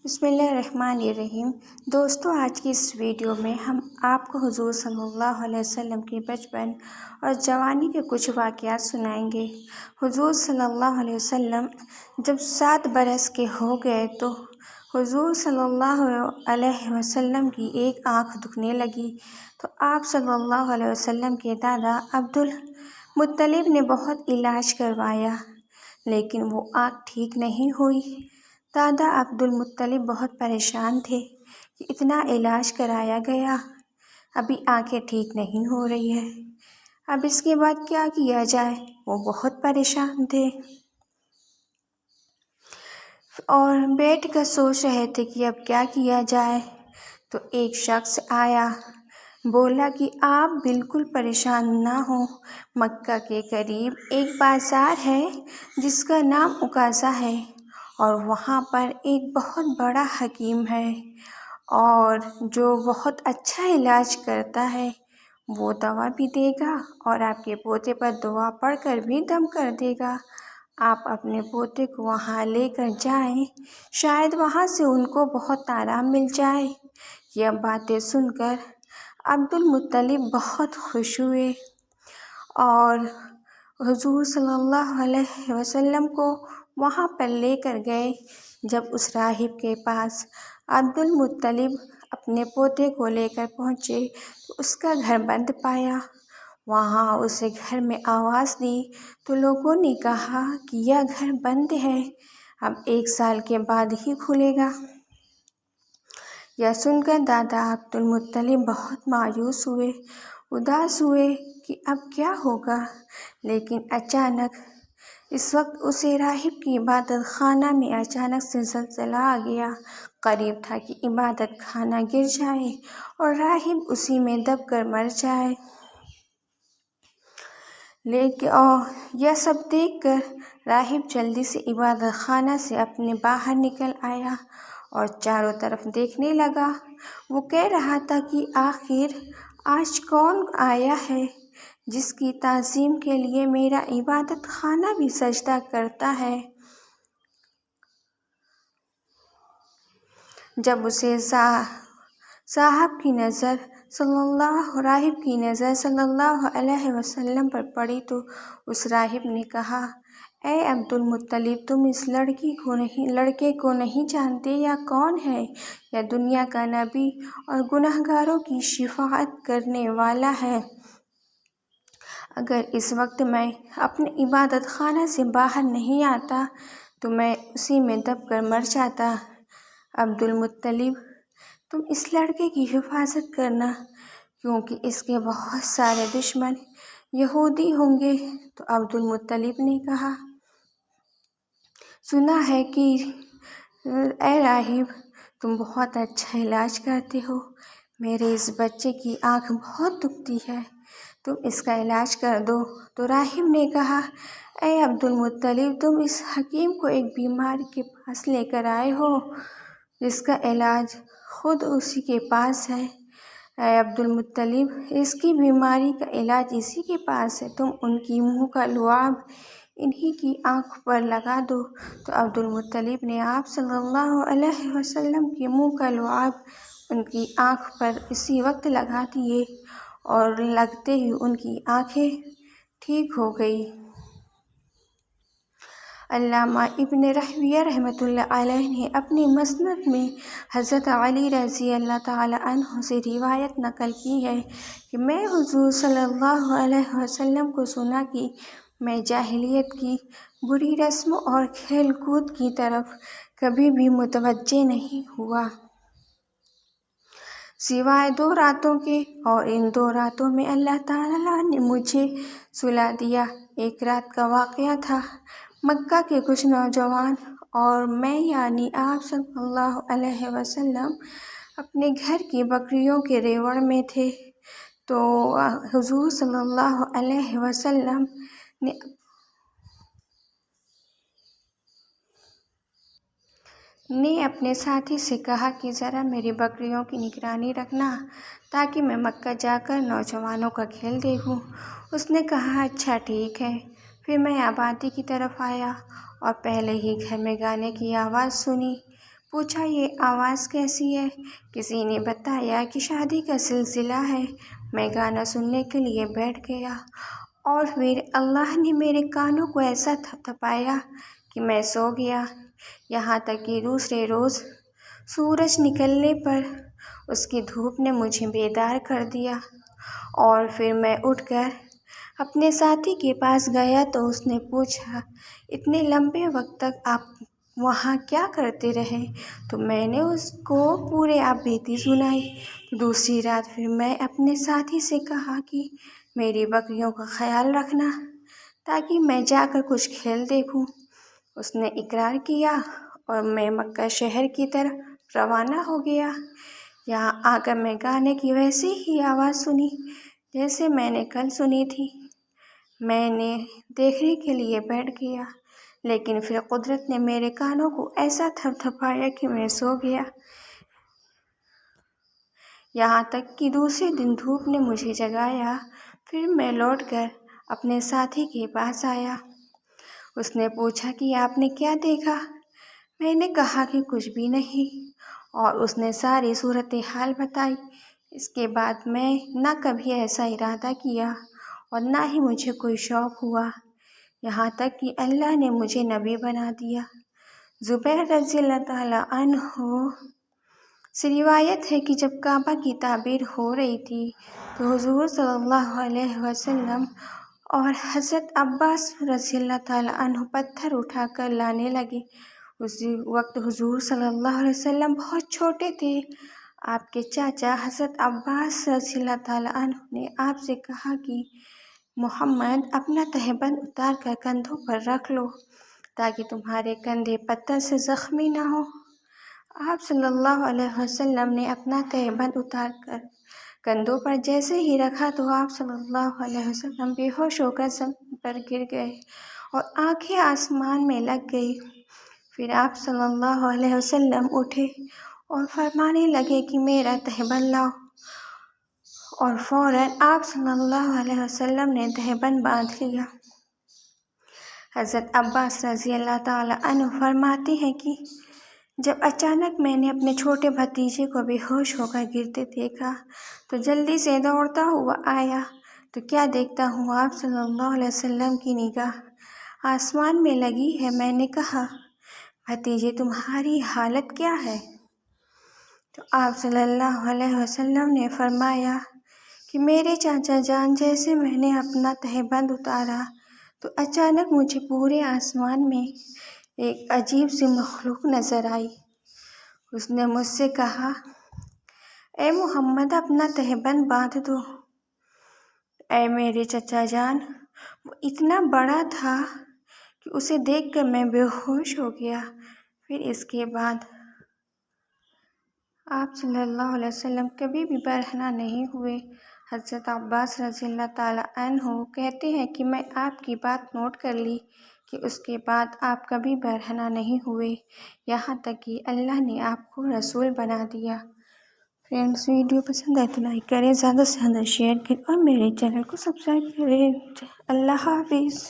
بسم اللہ الرحمن الرحیم۔ دوستو، آج کی اس ویڈیو میں ہم آپ کو حضور صلی اللہ علیہ وسلم کی بچپن اور جوانی کے کچھ واقعات سنائیں گے۔ حضور صلی اللہ علیہ وسلم جب 7 برس کے ہو گئے تو حضور صلی اللہ علیہ وسلم کی ایک آنکھ دکھنے لگی، تو آپ صلی اللہ علیہ وسلم کے دادا عبدالمطلب نے بہت علاج کروایا، لیکن وہ آنکھ ٹھیک نہیں ہوئی۔ دادا عبدالمطلب بہت پریشان تھے کہ اتنا علاج کرایا گیا، ابھی آنکھیں ٹھیک نہیں ہو رہی ہے، اب اس کے بعد کیا کیا جائے؟ وہ بہت پریشان تھے اور بیٹھ کر سوچ رہے تھے کہ اب کیا کیا جائے۔ تو ایک شخص آیا، بولا کہ آپ بالکل پریشان نہ ہوں، مکہ کے قریب ایک بازار ہے جس کا نام عکاظہ ہے، اور وہاں پر ایک بہت بڑا حکیم ہے اور جو بہت اچھا علاج کرتا ہے، وہ دوا بھی دے گا اور آپ کے پوتے پر دعا پڑھ کر بھی دم کر دے گا۔ آپ اپنے پوتے کو وہاں لے کر جائیں، شاید وہاں سے ان کو بہت آرام مل جائے۔ یہ باتیں سن کر عبدالمطلب بہت خوش ہوئے اور حضور صلی اللہ علیہ وسلم کو وہاں پر لے کر گئے۔ جب اس راہب کے پاس عبدالمطلب اپنے پوتے کو لے کر پہنچے تو اس کا گھر بند پایا۔ وہاں اسے گھر میں آواز دی تو لوگوں نے کہا کہ یہ گھر بند ہے، اب 1 سال کے بعد ہی کھلے گا۔ یہ سن کر دادا عبدالمطلب بہت مایوس ہوئے، اداس ہوئے کہ اب کیا ہوگا۔ لیکن اچانک اس وقت اسے راہب کی عبادت خانہ میں اچانک سے زلزلہ آ گیا۔ قریب تھا کہ عبادت خانہ گر جائے اور راہب اسی میں دب کر مر جائے۔ لیکن یہ سب دیکھ کر راہب جلدی سے عبادت خانہ سے اپنے باہر نکل آیا اور چاروں طرف دیکھنے لگا۔ وہ کہہ رہا تھا کہ آخر آج کون آیا ہے جس کی تعظیم کے لیے میرا عبادت خانہ بھی سجدہ کرتا ہے۔ جب اسے راہب کی نظر صلی اللہ علیہ وسلم پر پڑی تو اس راہب نے کہا، اے عبدالمطلب، تم اس لڑکے کو نہیں جانتے؟ یہ کون ہے؟ یہ دنیا کا نبی اور گنہگاروں کی شفاعت کرنے والا ہے۔ اگر اس وقت میں اپنے عبادت خانہ سے باہر نہیں آتا تو میں اسی میں دب کر مر جاتا۔ عبدالمطلب، تم اس لڑکے کی حفاظت کرنا، کیونکہ اس کے بہت سارے دشمن یہودی ہوں گے۔ تو عبدالمطلب نے کہا، سنا ہے کہ اے راہب، تم بہت اچھا علاج کرتے ہو، میرے اس بچے کی آنکھ بہت دکھتی ہے، تم اس کا علاج کر دو۔ تو راہب نے کہا، اے عبدالمطلب، تم اس حکیم کو ایک بیمار کے پاس لے کر آئے ہو جس کا علاج خود اسی کے پاس ہے۔ اے عبدالمطلب، اس کی بیماری کا علاج اسی کے پاس ہے، تم ان کی منہ کا لعاب انہی کی آنکھ پر لگا دو۔ تو عبدالمطلب نے آپ صلی اللہ علیہ وسلم کے منہ کا لعاب ان کی آنکھ پر اسی وقت لگا دیے اور لگتے ہی ان کی آنکھیں ٹھیک ہو گئیں۔ علامہ ابن رحویہ رحمۃ اللہ علیہ نے اپنی مسند میں حضرت علی رضی اللہ تعالیٰ عنہ سے روایت نقل کی ہے کہ میں حضور صلی اللہ علیہ وسلم کو سنا کہ میں جاہلیت کی بری رسموں اور کھیل کود کی طرف کبھی بھی متوجہ نہیں ہوا، سوائے 2 راتوں کے، اور ان 2 راتوں میں اللہ تعالیٰ نے مجھے سلا دیا۔ ایک رات کا واقعہ تھا، مکہ کے کچھ نوجوان اور میں یعنی آپ صلی اللہ علیہ وسلم اپنے گھر کی بکریوں کے ریوڑ میں تھے، تو حضور صلی اللہ علیہ وسلم نے اپنے ساتھی سے کہا کہ ذرا میری بکریوں کی نگرانی رکھنا تاکہ میں مکہ جا کر نوجوانوں کا کھیل دیکھوں۔ اس نے کہا، اچھا ٹھیک ہے۔ پھر میں آبادی کی طرف آیا اور پہلے ہی گھر میں گانے کی آواز سنی۔ پوچھا یہ آواز کیسی ہے؟ کسی نے بتایا کہ شادی کا سلسلہ ہے۔ میں گانا سننے کے لیے بیٹھ گیا اور پھر اللہ نے میرے کانوں کو ایسا تھپتھپایا کہ میں سو گیا، یہاں تک کہ دوسرے روز سورج نکلنے پر اس کی دھوپ نے مجھے بیدار کر دیا، اور پھر میں اٹھ کر اپنے ساتھی کے پاس گیا تو اس نے پوچھا اتنے لمبے وقت تک آپ وہاں کیا کرتے رہے؟ تو میں نے اس کو پورے آپ بیتی سنائی۔ دوسری رات پھر میں اپنے ساتھی سے کہا کہ میری بکریوں کا خیال رکھنا تاکہ میں جا کر کچھ کھیل دیکھوں۔ اس نے اقرار کیا اور میں مکہ شہر کی طرف روانہ ہو گیا۔ یہاں آ کر میں گانے کی ویسی ہی آواز سنی جیسے میں نے کل سنی تھی۔ میں نے دیکھنے کے لیے بیٹھ گیا، لیکن پھر قدرت نے میرے کانوں کو ایسا تھپتھپایا کہ میں سو گیا، یہاں تک کہ دوسرے دن دھوپ نے مجھے جگایا۔ پھر میں لوٹ کر اپنے ساتھی کے پاس آیا۔ اس نے پوچھا کہ آپ نے کیا دیکھا؟ میں نے کہا کہ کچھ بھی نہیں، اور اس نے ساری صورتحال بتائی۔ اس کے بعد میں نہ کبھی ایسا ارادہ کیا اور نہ ہی مجھے کوئی شوق ہوا، یہاں تک کہ اللہ نے مجھے نبی بنا دیا۔ زبیر رضی اللہ تعالیٰ عنہ سے روایت ہے کہ جب کعبہ کی تعمیر ہو رہی تھی تو حضور صلی اللہ علیہ وسلم اور حضرت عباس رضی اللہ تعالیٰ عنہ پتھر اٹھا کر لانے لگے۔ اسی وقت حضور صلی اللہ علیہ وسلم بہت چھوٹے تھے۔ آپ کے چاچا حضرت عباس رضی اللہ تعالیٰ عنہ نے آپ سے کہا کہ محمد اپنا تہبند اتار کر کندھوں پر رکھ لو تاکہ تمہارے کندھے پتھر سے زخمی نہ ہوں۔ آپ صلی اللہ علیہ وسلم نے اپنا تہبند اتار کر کندھوں پر جیسے ہی رکھا تو آپ صلی اللہ علیہ وسلم بے ہوش ہو کر زمین پر گر گئے اور آنکھیں آسمان میں لگ گئی۔ پھر آپ صلی اللہ علیہ وسلم اٹھے اور فرمانے لگے کہ میرا تہبند لاؤ، اور فوراً آپ صلی اللہ علیہ وسلم نے تہبند باندھ لیا۔ حضرت عباس رضی اللہ تعالیٰ عنہ فرماتے ہیں کہ جب اچانک میں نے اپنے چھوٹے بھتیجے کو بے ہوش ہو کر گرتے دیکھا تو جلدی سے دوڑتا ہوا آیا تو کیا دیکھتا ہوں، آپ صلی اللہ علیہ وسلم کی نگاہ آسمان میں لگی ہے۔ میں نے کہا بھتیجے تمہاری حالت کیا ہے؟ تو آپ صلی اللہ علیہ وسلم نے فرمایا کہ میرے چاچا جان، جیسے میں نے اپنا تہبند اتارا تو اچانک مجھے پورے آسمان میں ایک عجیب سی مخلوق نظر آئی۔ اس نے مجھ سے کہا اے محمد اپنا تہبند باندھ دو۔ اے میرے چچا جان، وہ اتنا بڑا تھا کہ اسے دیکھ کر میں بے ہوش ہو گیا۔ پھر اس کے بعد آپ صلی اللہ علیہ وسلم کبھی بھی برہنہ نہیں ہوئے۔ حضرت عباس رضی اللہ تعالیٰ عنہ کہتے ہیں کہ میں آپ کی بات نوٹ کر لی کہ اس کے بعد آپ کبھی برہنہ نہیں ہوئے، یہاں تک کہ اللہ نے آپ کو رسول بنا دیا۔ فرینڈس، ویڈیو پسند آئے تو لائک کریں، زیادہ سے زیادہ شیئر کریں اور میرے چینل کو سبسکرائب کریں۔ اللہ حافظ۔